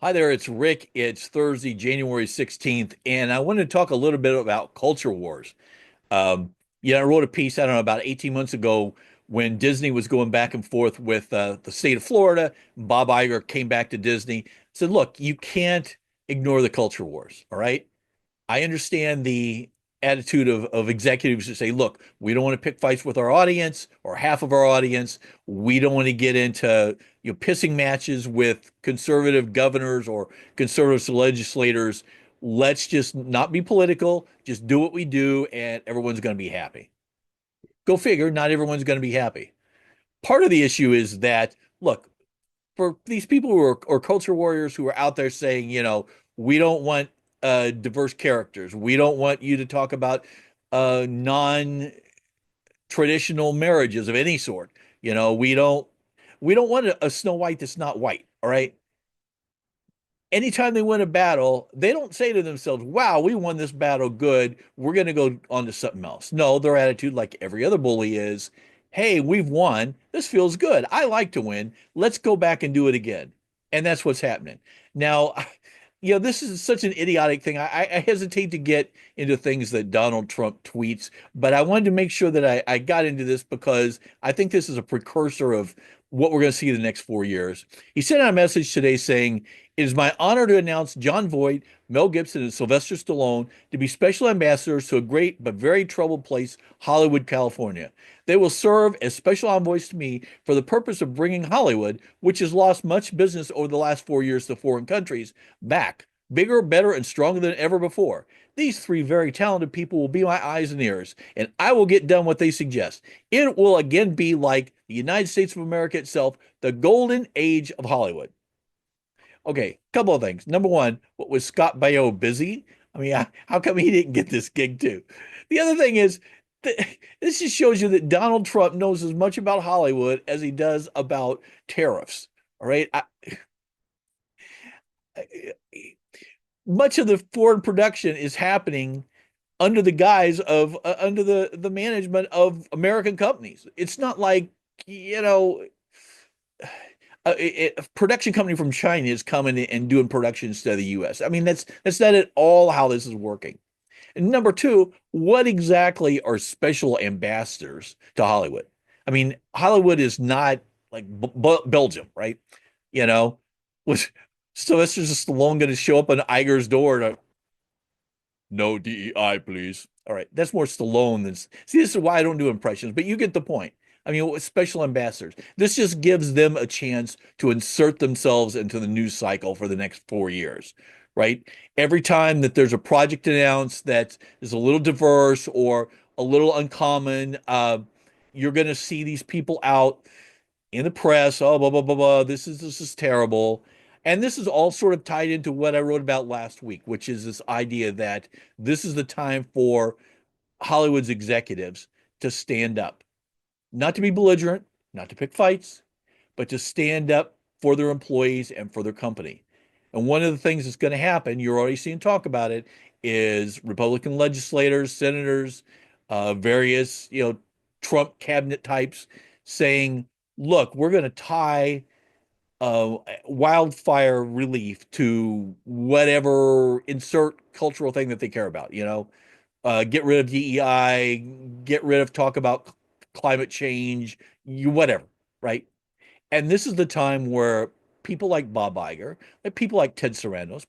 Hi there, it's Rick. It's Thursday, January 16th, and I wanted to talk a little bit about culture wars. I wrote a piece, I don't know, about 18 months ago when Disney was going back and forth with the state of Florida. Bob Iger came back to Disney, said, look, you can't ignore the culture wars, all right? I understand the attitude of executives to say, look, we don't want to pick fights with our audience or half of our audience. We don't want to get into pissing matches with conservative governors or conservative legislators. Let's just not be political, just do what we do, and everyone's going to be happy. Go figure, not everyone's going to be happy. Part of the issue is that, look, for these people who are or culture warriors who are out there saying, we don't want diverse characters. We don't want you to talk about non-traditional marriages of any sort. We don't want a Snow White that's not white. All right. Anytime they win a battle, they don't say to themselves, wow, we won this battle good. We're going to go on to something else. No, their attitude, like every other bully, is, hey, we've won. This feels good. I like to win. Let's go back and do it again. And that's what's happening. Now, this is such an idiotic thing. I hesitate to get into things that Donald Trump tweets, but I wanted to make sure that I got into this because I think this is a precursor of what we're going to see in the next 4 years. He sent out a message today saying, it is my honor to announce Jon Voight, Mel Gibson, and Sylvester Stallone to be special ambassadors to a great but very troubled place, Hollywood, California. They will serve as special envoys to me for the purpose of bringing Hollywood, which has lost much business over the last 4 years to foreign countries, back, bigger, better, and stronger than ever before. These three very talented people will be my eyes and ears, and I will get done what they suggest. It will again be like the United States of America itself, the golden age of Hollywood. Okay, couple of things. Number one, what was Scott Baio busy? I mean, how come he didn't get this gig too? The other thing is, this just shows you that Donald Trump knows as much about Hollywood as he does about tariffs. All right. Much of the foreign production is happening under the guise of under the management of American companies. It's not like, a production company from China is coming and doing production instead of the US. I mean, that's not at all how this is working. And number two, what exactly are special ambassadors to Hollywood? I mean, Hollywood is not like Belgium, right? You know, was Sylvester Stallone going to show up on Iger's door to no DEI, please? All right, that's more Stallone than. See, this is why I don't do impressions, but you get the point. I mean, special ambassadors. This just gives them a chance to insert themselves into the news cycle for the next 4 years, right? Every time that there's a project announced that is a little diverse or a little uncommon, you're going to see these people out in the press. Oh, blah blah blah blah. This is terrible. And this is all sort of tied into what I wrote about last week, which is this idea that this is the time for Hollywood's executives to stand up, not to be belligerent, not to pick fights, but to stand up for their employees and for their company. And one of the things that's going to happen, you're already seeing talk about it, is Republican legislators, senators, various, Trump cabinet types saying, look, we're going to tie wildfire relief to whatever insert cultural thing that they care about, get rid of DEI, get rid of talk about climate change, whatever, right? And this is the time where people like Bob Iger, like people like Ted Sarandos,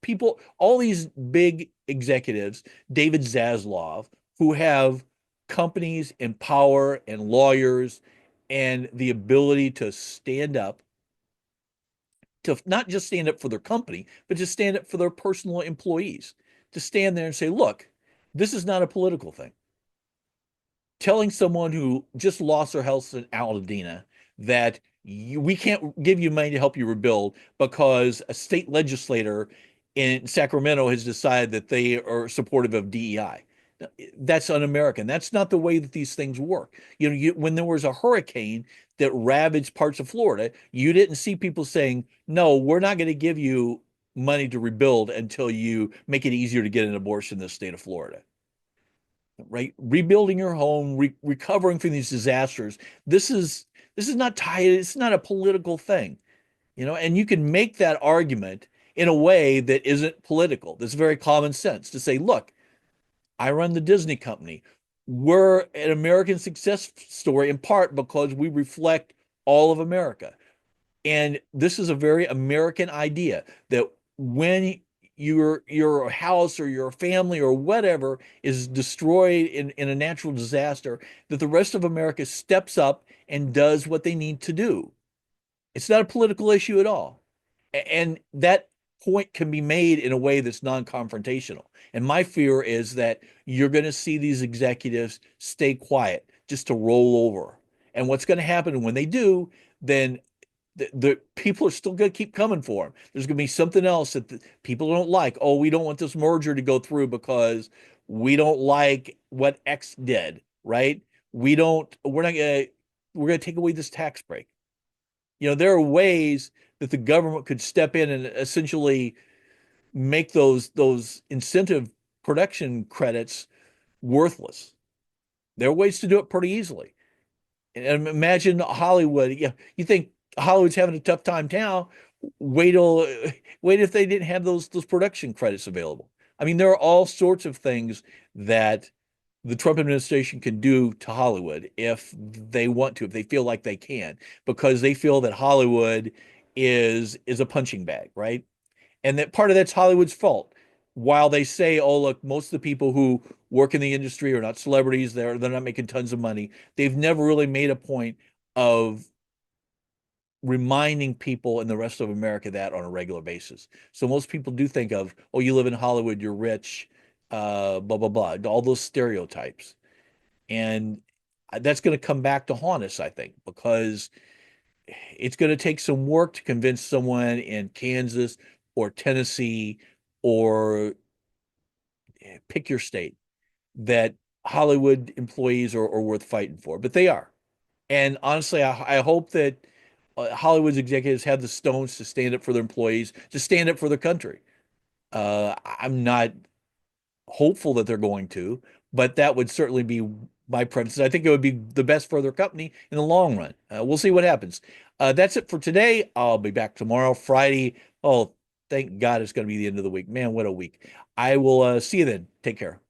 all these big executives, David Zaslav, who have companies and power and lawyers and the ability to stand up, to not just stand up for their company, but to stand up for their personal employees, to stand there and say, look, this is not a political thing. Telling someone who just lost their house in Altadena that we can't give you money to help you rebuild because a state legislator in Sacramento has decided that they are supportive of DEI. That's un-American. That's not the way that these things work. When there was a hurricane that ravaged parts of Florida, you didn't see people saying, no, we're not going to give you money to rebuild until you make it easier to get an abortion in the state of Florida, right? Rebuilding your home, recovering from these disasters. This is not tied. It's not a political thing, and you can make that argument in a way that isn't political. That's very common sense to say, look, I run the Disney company. We're an American success story in part because we reflect all of America. And this is a very American idea that when your house or your family or whatever is destroyed in a natural disaster, that the rest of America steps up and does what they need to do. It's not a political issue at all. And that point can be made in a way that's non-confrontational. And my fear is that you're going to see these executives stay quiet just to roll over. And what's going to happen when they do, then the people are still going to keep coming for them. There's going to be something else that the people don't like. Oh, we don't want this merger to go through because we don't like what X did, right? We're going to take away this tax break. There are ways that the government could step in and essentially make those incentive production credits worthless. There are ways to do it pretty easily. And imagine Hollywood. You think Hollywood's having a tough time now? Wait till wait if they didn't have those production credits available. I mean, there are all sorts of things that the Trump administration can do to Hollywood if they want to, if they feel like they can, because they feel that Hollywood is a punching bag, right? And that part of that's Hollywood's fault. While they say, "Oh, look, most of the people who work in the industry are not celebrities, they're not making tons of money," they've never really made a point of reminding people in the rest of America that on a regular basis. So most people do think of, "Oh, you live in Hollywood, you're rich, blah blah blah," all those stereotypes. And that's going to come back to haunt us, I think, because it's going to take some work to convince someone in Kansas or Tennessee or pick your state that Hollywood employees are worth fighting for, but they are. And honestly, I hope that Hollywood's executives have the stones to stand up for their employees, to stand up for their country. I'm not hopeful that they're going to, but that would certainly be my preference. I think it would be the best for their company in the long run. We'll see what happens. That's it for today. I'll be back tomorrow, Friday. Oh, thank God it's going to be the end of the week. Man, what a week. I will see you then. Take care.